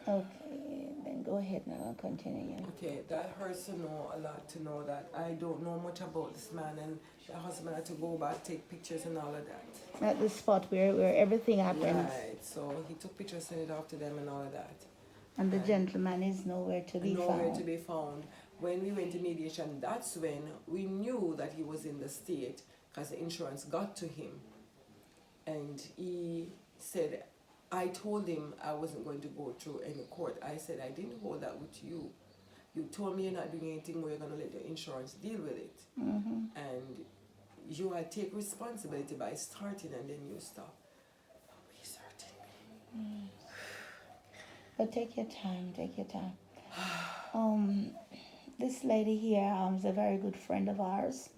Okay, then go ahead now and continue. Okay, that hurts to know a lot, to know that I don't know much about this man, and the husband had to go back, take pictures and all of that. At the spot where everything happens. Right, so he took pictures, sent it off to them and all of that. And the And gentleman is nowhere to be nowhere to found. be found. When we went to mediation, that's when we knew that he was in the state because the insurance got to him. And he said, I told him I wasn't going to go through any court. I said, I didn't hold that with you. You told me you're not doing anything where you're going to let the insurance deal with it. And you will take responsibility by starting and then you stop. Researching me. But take your time, take your time. This lady here is a very good friend of ours,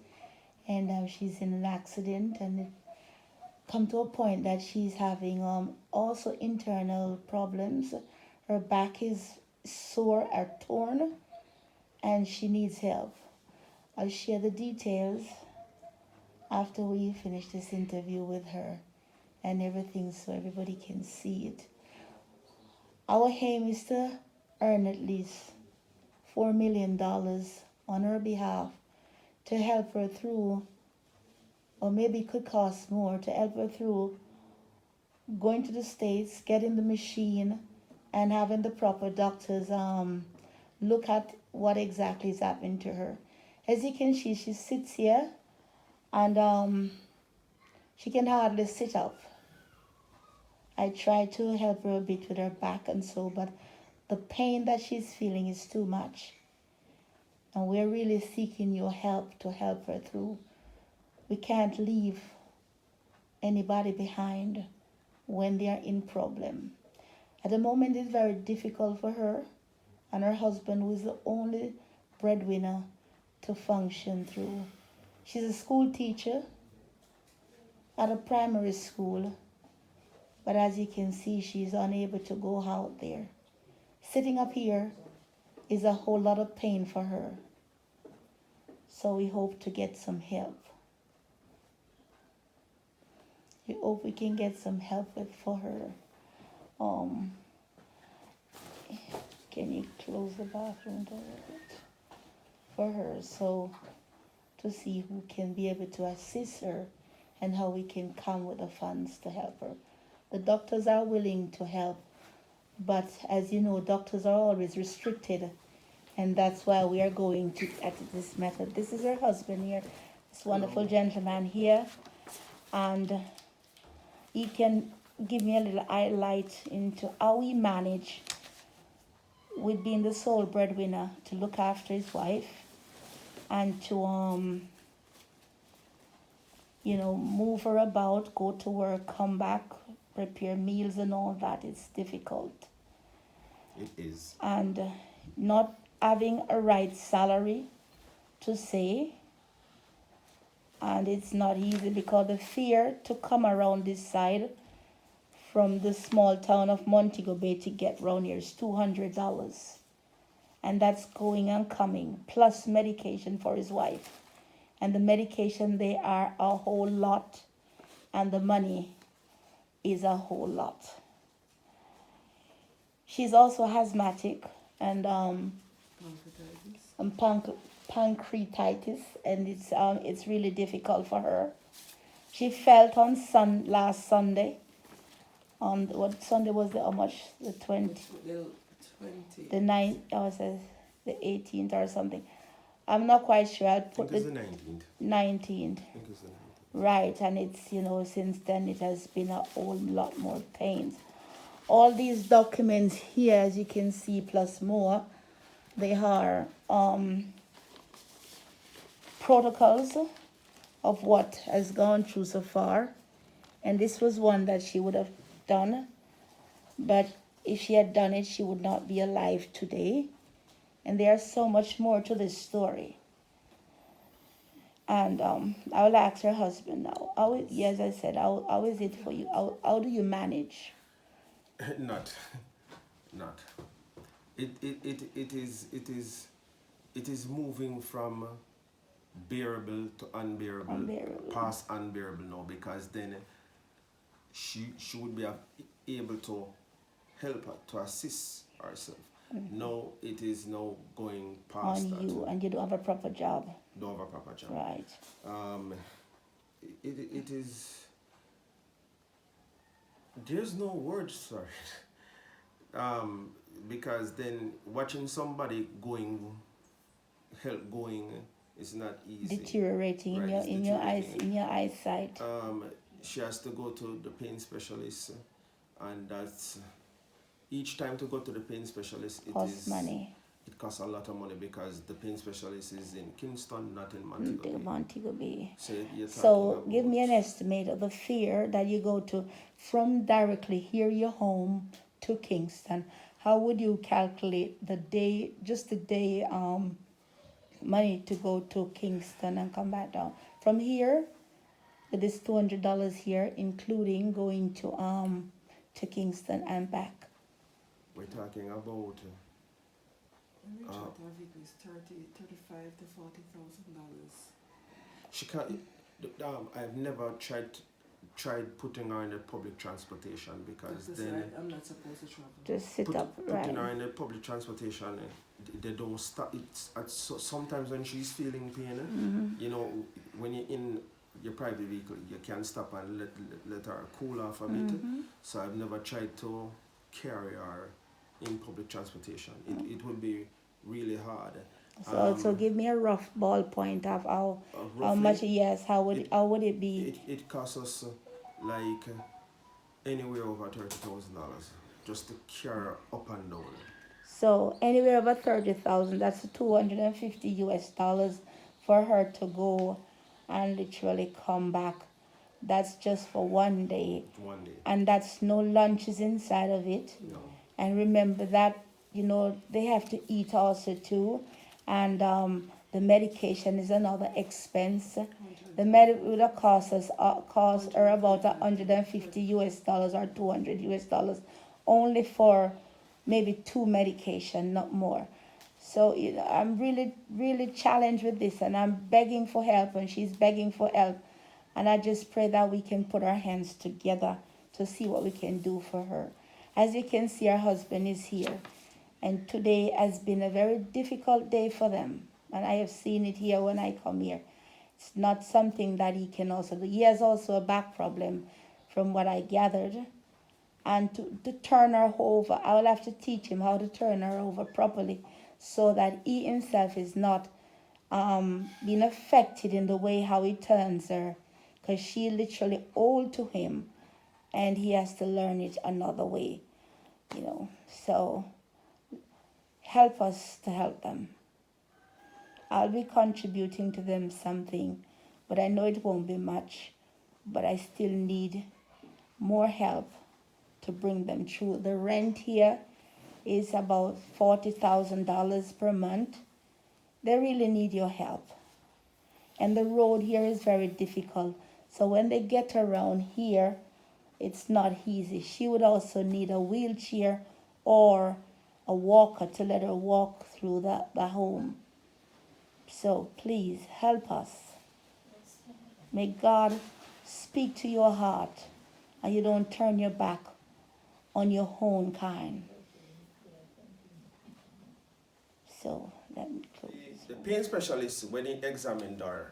and she's in an accident, and it come to a point that she's having also internal problems. Her back is sore or torn, and she needs help. I'll share the details after we finish this interview with her and everything so everybody can see it. Our aim is to earn at least $4 million on her behalf to help her through, or maybe it could cost more to help her through going to the States, getting the machine, and having the proper doctors look at what exactly is happening to her. As you can see, she sits here and she can hardly sit up. I try to help her a bit with her back and so, but the pain that she's feeling is too much. And we're really seeking your help to help her through. We can't leave anybody behind when they are in problem. At the moment, it's very difficult for her and her husband, who is the only breadwinner, to function through. She's a school teacher at a primary school, but as you can see, she's unable to go out there. Sitting up here is a whole lot of pain for her. So we hope to get some help. We hope we can get some help for her. Can you close the bathroom door a bit for her, so to see who can be able to assist her and how we can come with the funds to help her. The doctors are willing to help, but as you know, doctors are always restricted, and that's why we are going to at this method. This is her husband here, this wonderful gentleman here, and he can give me a little highlight into how he manage with being the sole breadwinner to look after his wife and to move her about, go to work, come back, prepare meals and all that. It's difficult. It is. And not having a right salary to say, and it's not easy because the fear to come around this side from the small town of Montego Bay to get round here is $200. And that's going and coming, plus medication for his wife. And the medication, they are a whole lot, and the money is a whole lot. She's also asthmatic and pancreatitis, and it's really difficult for her. She felt on last Sunday. On what Sunday was the how much? The 20. The 9th, the 18th or something. I'm not quite sure. I'll put the 19th. 19th. I think it's the 19th. Right, and it's, since then it has been a whole lot more pains. All these documents here, as you can see, plus more, they are protocols of what has gone through so far. And this was one that she would have done, but if she had done it, she would not be alive today. And there's so much more to this story. And I will ask her husband now. As I said, how is it for you? How do you manage? Not. It is moving from bearable to unbearable, past unbearable now, because then she would be able to help her, to assist herself. Now it is now going past On that. you, and you don't have a proper job. Don't have a proper job. Right. It is. There's no words for it. Because then watching somebody going is not easy. Deteriorating Right, it's in your eyes, deteriorating. in your eyesight. She has to go to the pain specialist, and that's each time to go to the pain specialist. Costs money. It costs a lot of money because the pain specialist is in Kingston, not in Montego Bay. Montego Bay. You're So talking give me about- an estimate of the fare that you go to from directly here your home to Kingston. How would you calculate the day, just the day money to go to Kingston and come back down from here? With this $200 here, including going to Kingston and back. We're talking about. When we checked our vehicle, it's $35,000 to $40,000. She can't. I've never tried putting her in the public transportation because Because then I'm not supposed to travel. Just sit up, putting her right. in the public transportation, they don't stop. Sometimes when she's feeling pain, you know, when you're in your private vehicle, you can stop and let her cool off a bit. So I've never tried to carry her in public transportation. It would be really hard. So give me a rough ballpoint of how Roughly, much, yes, how would it be? It costs us like anywhere over $30,000 just to carry her up and down. So anywhere over 30,000, that's $250 for her to go and literally come back. That's just for one day. One day. And that's no lunches inside of it. No. And remember that, you know, they have to eat also too. And the medication is another expense. The would have cost her about $150 or $200 only for maybe 2 medication, not more. So you know, I'm really challenged with this, and I'm begging for help, and she's begging for help. And I just pray that we can put our hands together to see what we can do for her. As you can see, her husband is here. And today has been a very difficult day for them. And I have seen it here when I come here. It's not something that he can also do. He has also a back problem from what I gathered. And to turn her over, I will have to teach him how to turn her over properly so that he himself is not being affected in the way how he turns her. Because she literally owed to him and he has to learn it another way, you know. So help us to help them. I'll be contributing to them something, but I know it won't be much. But I still need more help to bring them through. The rent here is about $40,000 per month. They really need your help. And the road here is very difficult. So when they get around here, it's not easy. She would also need a wheelchair or a walker to let her walk through the home. So please help us. May God speak to your heart and you don't turn your back on your own kind. So let me close. The pain specialist, when he examined her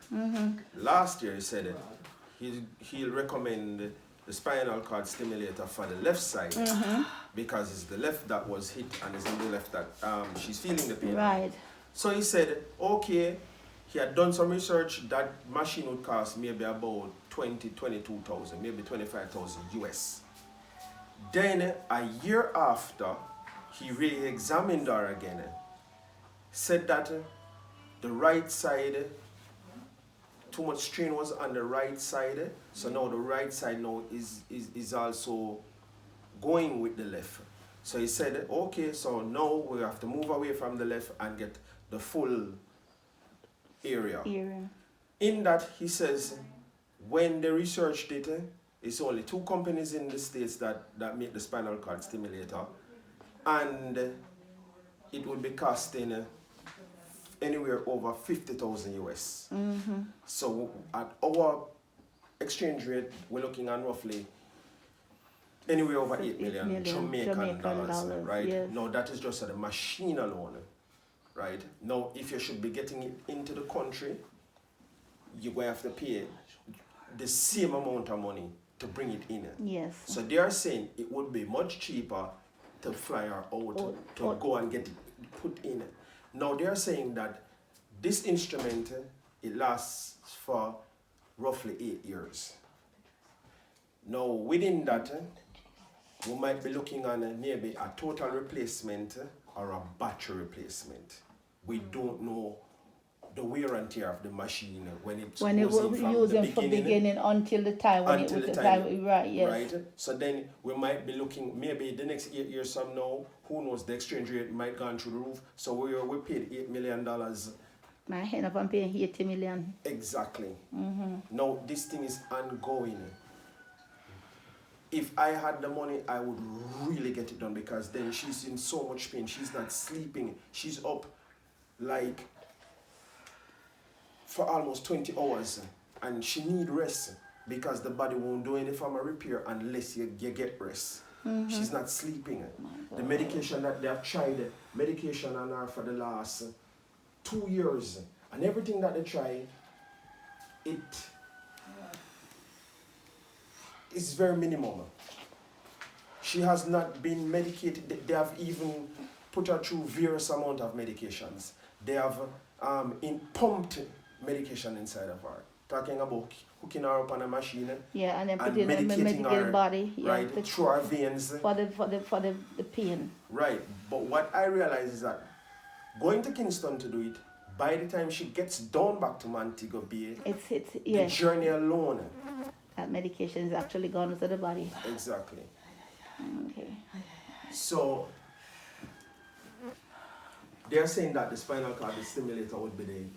last year, he said he'll recommend the spinal cord stimulator for the left side because it's the left that was hit and it's in the left that she's feeling the pain. Right. So he said, okay, he had done some research. That machine would cost maybe about 22,000, maybe 25,000 US. Then a year after, he re-examined her again, said that the right side, too much strain was on the right side, so now the right side now is also going with the left. So he said, okay, so now we have to move away from the left and get the full area. In that, he says, when they researched it, it's only 2 companies in the States that make the spinal cord stimulator, and it would be costing anywhere over 50,000 US. So at our exchange rate, we're looking at roughly anywhere over 8 8 million, million Jamaican dollars, right? yes. Now that is just the machine alone, right? Now if you should be getting it into the country, you're going to have to pay the same amount of money to bring it in. Yes. So they are saying it would be much cheaper to fly her out, to go and get it put in. Now they are saying that this instrument, it lasts for roughly 8 years. Now within that, we might be looking at maybe a total replacement or a battery replacement. We don't know the wear and tear of the machine when it When it goes in was from using the from beginning beginning until the time when until it was the the time, time, right? Yes. right? So then we might be looking maybe the next 8 years from now. Who knows? The exchange rate might go through the roof. So we paid $8 million. My hand up, I'm paying 80 million. Exactly. Now this thing is ongoing. If I had the money, I would really get it done, because then she's in so much pain. She's not sleeping. She's up like for almost 20 hours, and she need rest, because the body won't do any form of repair unless you get rest. She's not sleeping. The medication that they have tried, medication on her for the last 2 years, and everything that they try, it is very minimum. She has not been medicated. They have even put her through various amount of medications. They have pumped medication inside of her. Talking about hooking her up on a machine, Yeah, and then and put in a medicating medical her, body. Yeah, right, through her veins. for the pain. Right, but what I realize is that going to Kingston to do it, by the time she gets down back to Montego Bay, It's the yes. journey alone, That medication is actually gone into the body. exactly. Okay. So they're saying that the spinal cord stimulator would be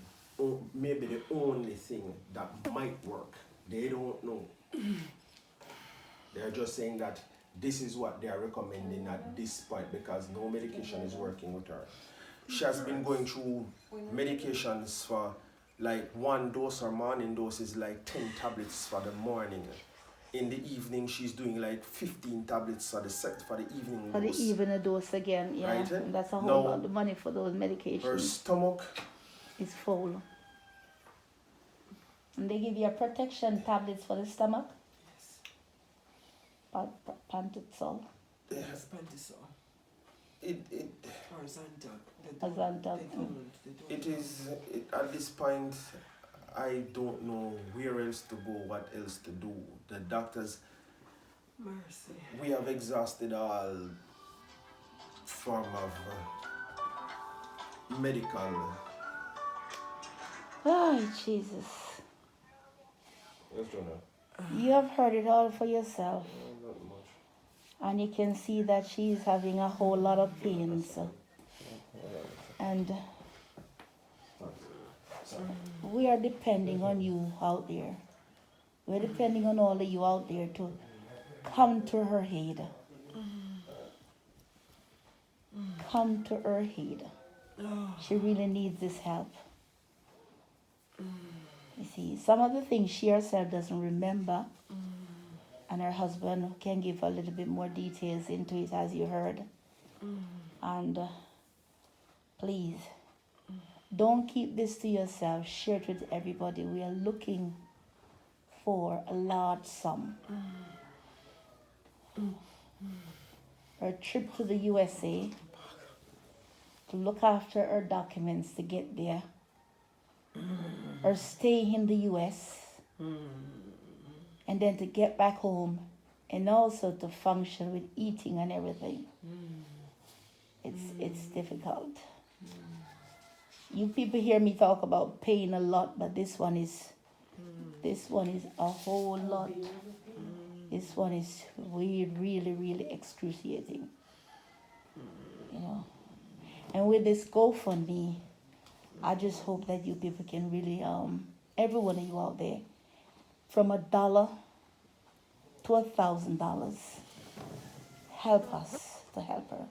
maybe the only thing that might work. They don't know. They're just saying that this is what they are recommending at this point, because no medication is working with her. She has been going through medications for like one dose, or morning dose is like 10 tablets for the morning. In the evening, she's doing like 15 tablets for the evening For the dose. evening dose again, yeah. Right, And that's a whole now, lot of money for those Her medications. stomach, It's full. And they give you a protection tablets for the stomach. Pantitol. Yes, Pantisol. it Or Zantac. Zantac. it is at this point. I don't know where else to go, what else to do. The doctors, Mercy. we have exhausted all form of medical. Oh, Jesus. Yes, Jonah. You have heard it all for yourself. Not much. And you can see that she's having a whole lot of pains. And we are depending on you out there. We're depending on all of you out there to come to her aid. Come to her aid. She really needs this help. You see, some of the things she herself doesn't remember, and her husband can give a little bit more details into it, as you heard. And please, don't keep this to yourself. Share it with everybody. We are looking for a large sum. Her trip to the USA, to look after her documents to get there, her stay in the US, and then to get back home, and also to function with eating and everything. It's difficult. You people hear me talk about pain a lot, but this one is a whole lot. This one is really excruciating. You know. And with this GoFundMe, I just hope that you people can really, every one of you out there, from $1 to $1,000, help us to help her.